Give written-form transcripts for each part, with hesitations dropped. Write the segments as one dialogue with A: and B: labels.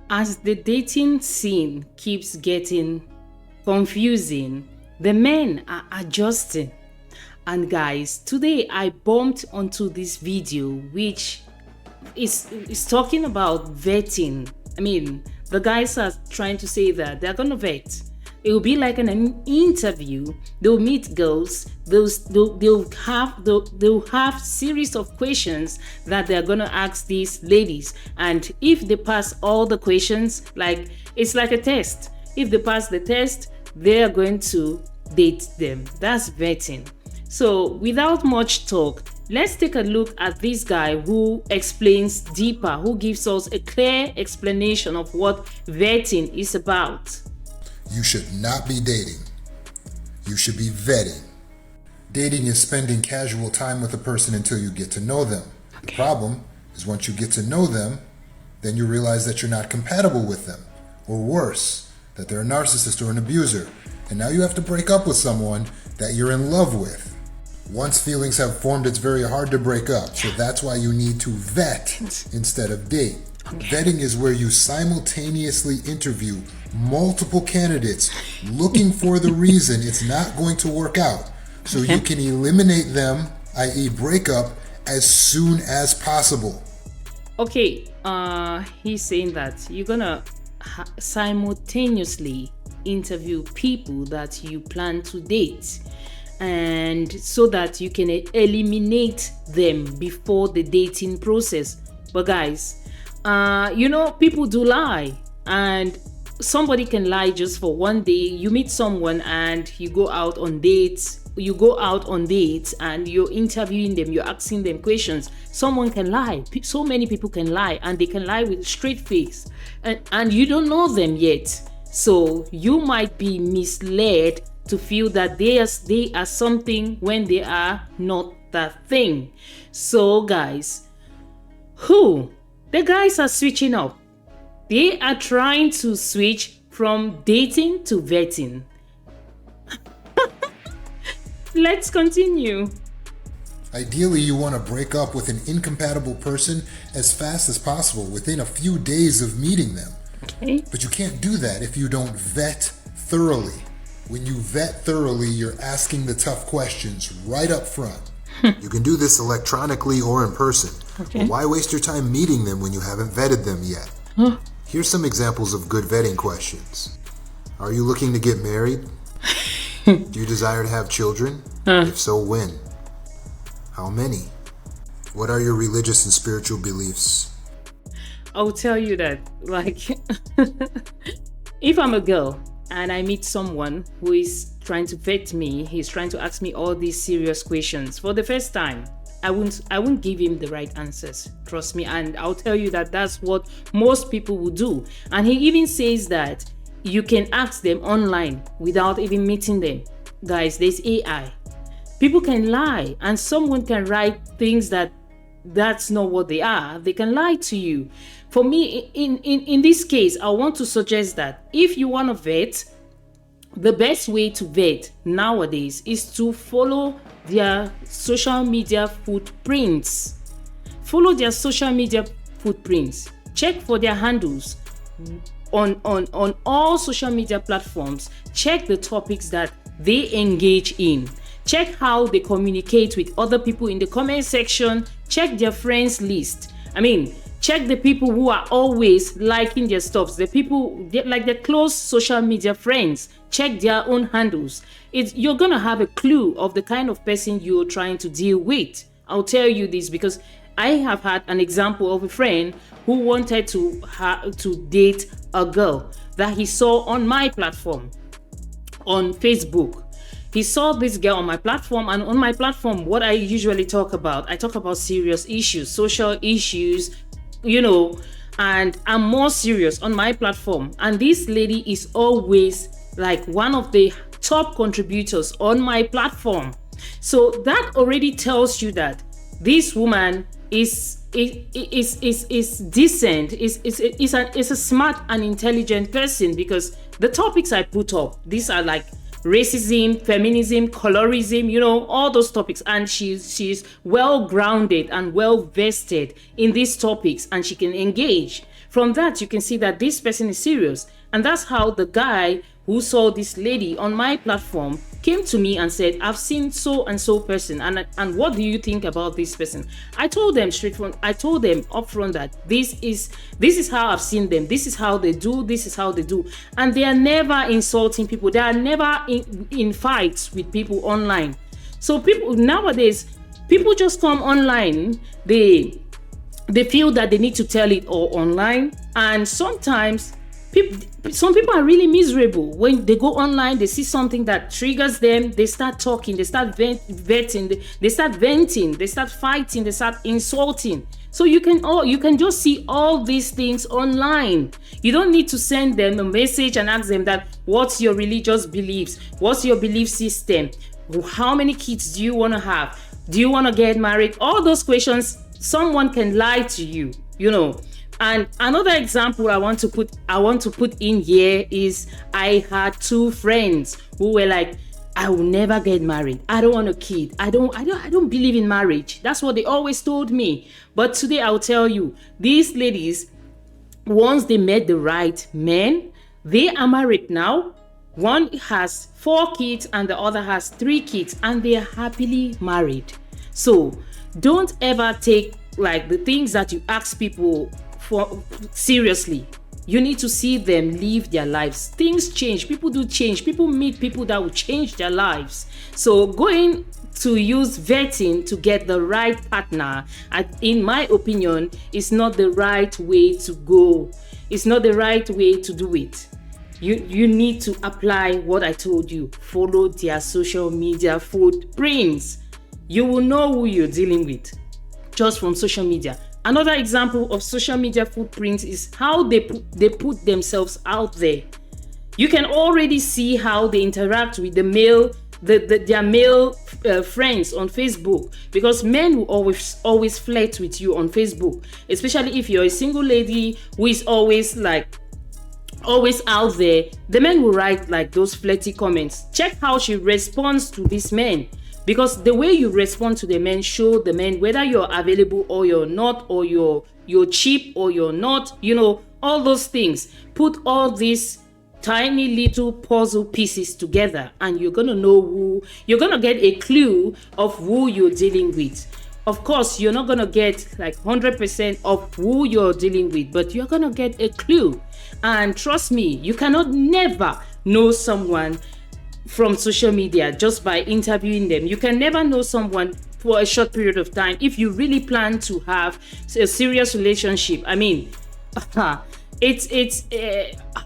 A: As the dating scene keeps getting confusing, the men are adjusting. And guys, today I bumped onto this video which is talking about vetting. I mean, the guys are trying to say that they're gonna vet. It will be like an interview. They'll meet girls. They'll have series of questions that they're gonna ask these ladies, and if they pass all the questions, like it's like a test. If they pass the test, they are going to date them. That's vetting. So without much talk, let's take a look at this guy who explains deeper, who gives us a clear explanation of what vetting is about.
B: You should not be dating. You should be vetting. Dating is spending casual time with a person until you get to know them. The problem is once you get to know them, then you realize that you're not compatible with them. Or worse, that they're a narcissist or an abuser. And now you have to break up with someone that you're in love with. Once feelings have formed, it's very hard to break up. So that's why you need to vet instead of date. Vetting is where you simultaneously interview multiple candidates looking for the reason it's not going to work out, so you can eliminate them, i.e. break up, as soon as possible.
A: Okay, he's saying that you're gonna simultaneously interview people that you plan to date, and so that you can eliminate them before the dating process. But guys, people do lie, and somebody can lie just for one day. You meet someone and you go out on dates. And you're interviewing them, you're asking them questions. Someone can lie. So many people can lie, and they can lie with straight face, and you don't know them yet. So you might be misled to feel that they are something when they are not that thing. So guys, the guys are switching up. They are trying to switch from dating to vetting. Let's continue.
B: Ideally, you want to break up with an incompatible person as fast as possible within a few days of meeting them.
A: Okay.
B: But you can't do that if you don't vet thoroughly. When you vet thoroughly, you're asking the tough questions right up front. You can do this electronically or in person.
A: Okay.
B: But why waste your time meeting them when you haven't vetted them yet? Here's some examples of good vetting questions. Are you looking to get married? Do you desire to have children? If so, when? How many? What are your religious and spiritual beliefs?
A: I'll tell you that, like, if I'm a girl and I meet someone who is trying to vet me, he's trying to ask me all these serious questions for the first time, I won't give him the right answers. Trust me. And I'll tell you that that's what most people will do. And he even says that you can ask them online without even meeting them. Guys, there's AI. People can lie, and someone can write things that's not what they are. They can lie to you. For me, in this case, I want to suggest that if you want to vet, the best way to vet nowadays is to follow their social media footprints. Follow their social media footprints. Check for their handles on all social media platforms. Check the topics that they engage in. Check how they communicate with other people in the comment section. Check their friends list. Check the people who are always liking their stuff. The people, like their close social media friends. Check their own handles. You're gonna have a clue of the kind of person you're trying to deal with. I'll tell you this because I have had an example of a friend who wanted to date a girl that he saw on my platform, on Facebook. He saw this girl on my platform, and on my platform, what I usually talk about serious issues, social issues, and I'm more serious on my platform. And this lady is always like one of the top contributors on my platform. So that already tells you that this woman is decent, is a smart and intelligent person, because the topics I put up, these are like racism, feminism, colorism, all those topics, and she's well grounded and well vested in these topics, and she can engage. from that, you can see that this person is serious. And that's how the guy who saw this lady on my platform came to me and said, I've seen so and so person, and what do you think about this person? I told them upfront that this is how I've seen them, this is how they do, and they are never insulting people, they are never in fights with people online. So people nowadays, people just come online, they feel that they need to tell it all online, and sometimes some people are really miserable when they go online, they see something that triggers them, they start talking, they start venting, they start fighting, they start insulting. So you can just see all these things online. You don't need to send them a message and ask them that, what's your religious beliefs, what's your belief system, how many kids do you want to have, do you want to get married? All those questions, someone can lie to you, you know. And another example I want to put in here is, I had two friends who were like, I will never get married, I don't want a kid, I don't believe in marriage. That's what they always told me. But today I'll tell you, these ladies, once they met the right man, they are married now. One has 4 kids and the other has 3 kids, and they are happily married. So don't ever take like the things that you ask people for seriously. You need to see them live their lives. Things change, people do change, people meet people that will change their lives. So going to use vetting to get the right partner, in my opinion, is not the right way to go. It's not the right way to do it. You need to apply what I told you. Follow their social media footprints. You will know who you're dealing with just from social media. Another example of social media footprints is how they put themselves out there. You can already see how they interact with their male friends on Facebook, because men will always flirt with you on Facebook, especially if you're a single lady who is always out there. The men will write like those flirty comments. Check how she responds to these men, because the way you respond to the men show the men whether you're available or you're not, or you're cheap or you're not, you know, all those things. Put all these tiny little puzzle pieces together and you're gonna get a clue of who you're dealing with. Of course, you're not gonna get like 100% of who you're dealing with, but you're gonna get a clue. And trust me, you cannot never know someone from social media just by interviewing them. You can never know someone for a short period of time if you really plan to have a serious relationship. I mean, it's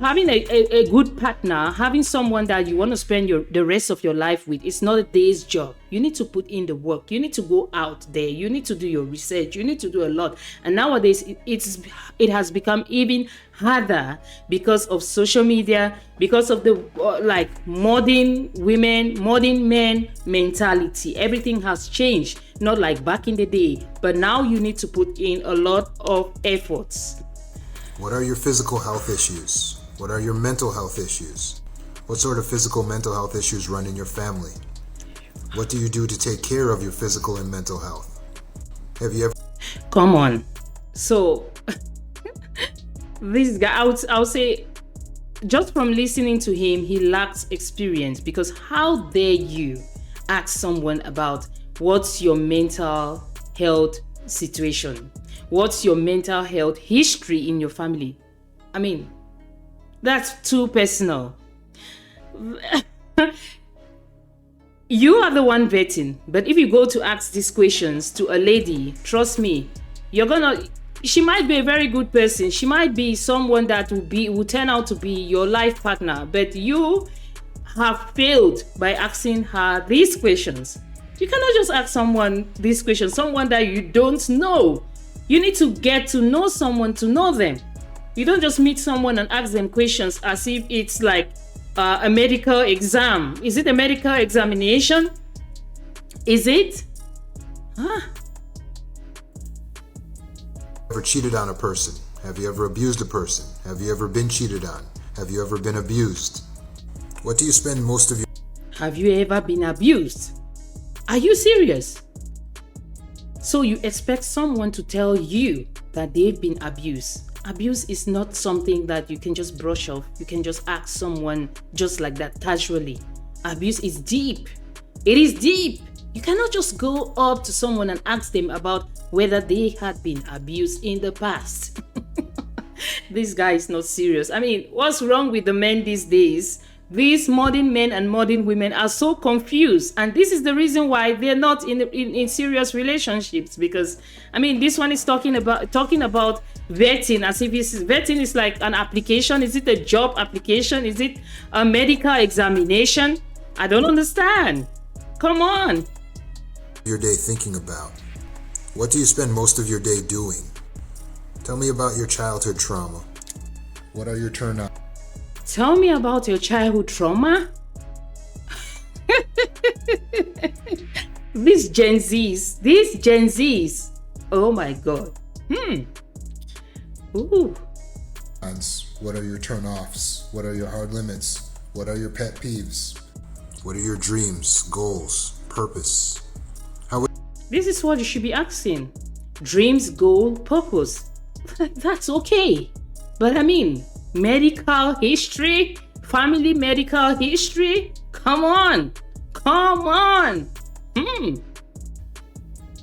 A: having a good partner, having someone that you want to spend the rest of your life with. It's not a day's job. You need to put in the work. You need to go out there. You need to do your research. You need to do a lot. And nowadays, it has become even harder because of social media, because of the modern women, modern men mentality. Everything has changed. Not like back in the day, but now you need to put in a lot of efforts.
B: What are your physical health issues? What are your mental health issues? What sort of physical mental health issues run in your family? What do you do to take care of your physical and mental health? Have you ever...
A: Come on. So, this guy, I would say, just from listening to him, he lacks experience, because how dare you ask someone about what's your mental health situation? What's your mental health history in your family? I mean, that's too personal. You are the one vetting, but if you go to ask these questions to a lady, trust me, she might be a very good person. She might be someone that will turn out to be your life partner, but you have failed by asking her these questions. You cannot just ask someone these questions, someone that you don't know. You need to get to know someone to know them. You don't just meet someone and ask them questions as if it's like a medical exam. Is it a medical examination? Is it? Huh?
B: Ever cheated on a person? Have you ever abused a person? Have you ever been cheated on? Have you ever been abused? What do you spend most of your...
A: Have you ever been abused? Are you serious? So you expect someone to tell you that they've been abused? Abuse is not something that you can just brush off. You can just ask someone just like that casually. Abuse is deep. It is deep. You cannot just go up to someone and ask them about whether they had been abused in the past. This guy is not serious. I mean, what's wrong with the men these days? These modern men and modern women are so confused, and this is the reason why they're not in serious relationships. Because I mean, this one is talking about vetting, as if vetting is like an application. Is it a job application? Is it a medical examination? I don't understand. Come on.
B: Your day thinking about? What do you spend most of your day doing? Tell me about your childhood trauma. What are your turn-ons?
A: Tell me about your childhood trauma. These Gen Zs. Oh my God. Ooh.
B: What are your turn-offs? What are your hard limits? What are your pet peeves? What are your dreams, goals, purpose?
A: This is what you should be asking. Dreams, goal, purpose. That's okay. But I mean, medical history, family medical history. Come on.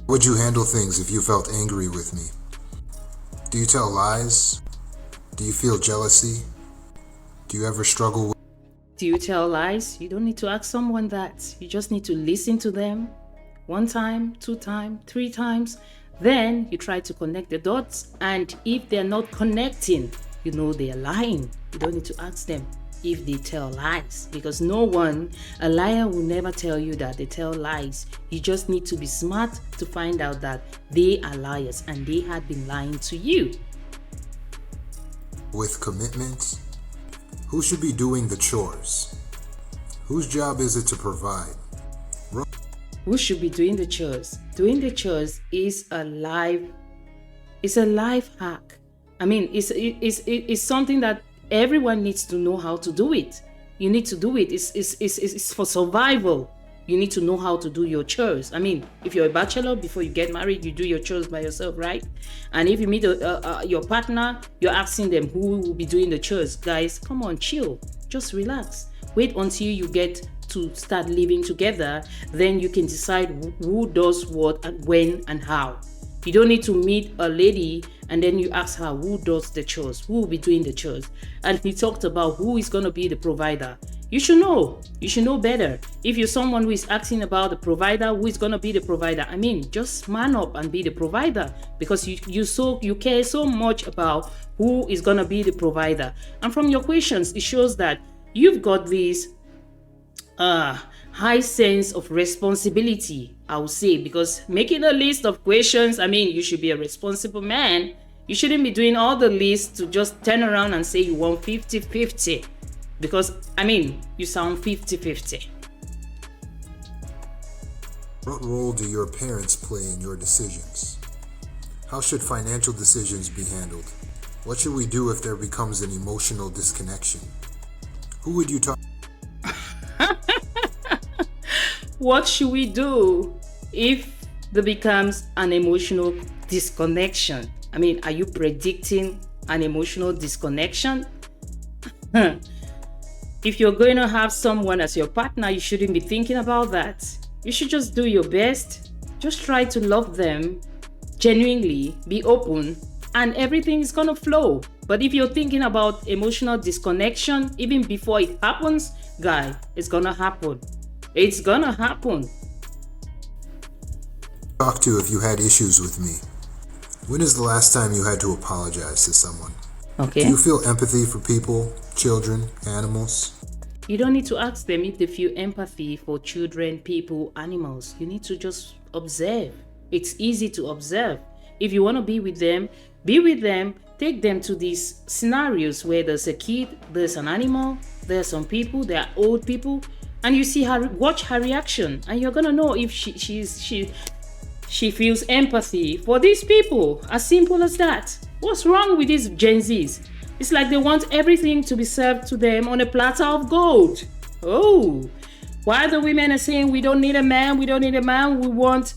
B: Would you handle things if you felt angry with me? Do you tell lies? Do you feel jealousy? Do you ever struggle with...
A: Do you tell lies? You don't need to ask someone that. You just need to listen to them 1 time, 2 times, 3 times. Then you try to connect the dots, and if they're not connecting, you know they're lying. You don't need to ask them if they tell lies, because a liar will never tell you that they tell lies. You just need to be smart to find out that they are liars and they had been lying to you.
B: With commitment? Who should be doing the chores? Whose job is it to provide?
A: Who should be doing the chores? Doing the chores is a life hack. I mean, it's something that everyone needs to know how to do it. You need to do it. It's for survival. You need to know how to do your chores. I mean, if you're a bachelor, before you get married, you do your chores by yourself, right? And if you meet your partner, you're asking them who will be doing the chores. Guys, come on, chill. Just relax. Wait until you get to start living together. Then you can decide who does what and when and how. You don't need to meet a lady and then you ask her who does the chores, who will be doing the chores. And he talked about who is going to be the provider. You should know. You should know better. If you're someone who is asking about the provider, who is going to be the provider, I mean, just man up and be the provider, because you care so much about who is going to be the provider. And from your questions, it shows that you've got this high sense of responsibility, I would say, because making a list of questions, I mean, you should be a responsible man. You shouldn't be doing all the lists to just turn around and say you want 50-50, because, I mean, you sound 50-50.
B: What role do your parents play in your decisions? How should financial decisions be handled? What should we do if there becomes an emotional disconnection? Who would you talk?
A: What should we do if there becomes an emotional disconnection? I mean, are you predicting an emotional disconnection? If you're going to have someone as your partner, you shouldn't be thinking about that. You should just do your best. Just try to love them genuinely, be open, and everything is going to flow. But if you're thinking about emotional disconnection, even before it happens, guy, it's going to happen. It's going to happen.
B: Talk to if you had issues with me. When is the last time you had to apologize to someone?
A: Okay.
B: Do you feel empathy for people, children, animals?
A: You don't need to ask them if they feel empathy for children, people, animals. You need to just observe. It's easy to observe. If you want to be with them, take them to these scenarios where there's a kid, there's an animal, there are some people, there are old people, and you see her, watch her reaction, and you're gonna know if she feels empathy for these people. As simple as that. What's wrong with these Gen Zs? It's like they want everything to be served to them on a platter of gold. Oh, while the women are saying we don't need a man, we want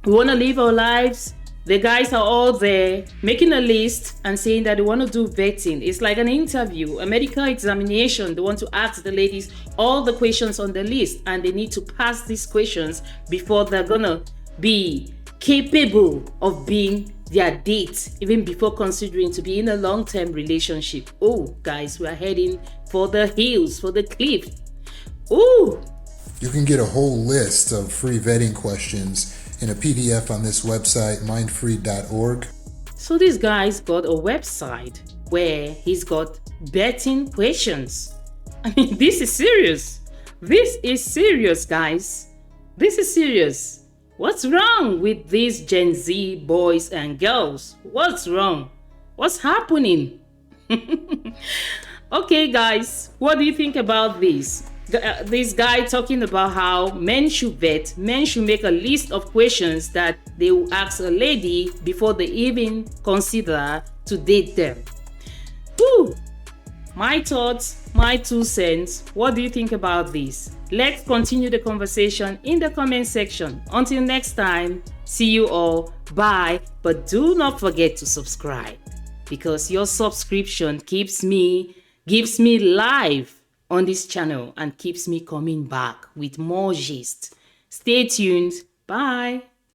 A: to live our lives The guys are all there making a list and saying that they want to do vetting. It's like an interview, a medical examination. They want to ask the ladies all the questions on the list, and they need to pass these questions before they're gonna be capable of being their date, even before considering to be in a long-term relationship. Oh, guys, we are heading for the hills, for the cliff. Ooh.
B: You can get a whole list of free vetting questions in a PDF on this website, mindfree.org.
A: So this guy's got a website where he's got betting questions. I mean, this is serious. This is serious, guys. This is serious. What's wrong with these Gen Z boys and girls? What's wrong? What's happening? Okay, guys, what do you think about this? This guy talking about how men should vet, men should make a list of questions that they will ask a lady before they even consider to date them. Whew. My thoughts, my 2 cents. What do you think about this? Let's continue the conversation in the comment section. Until next time, see you all. Bye. But do not forget to subscribe, because your subscription gives me life on this channel and keeps me coming back with more gist. Stay tuned. Bye.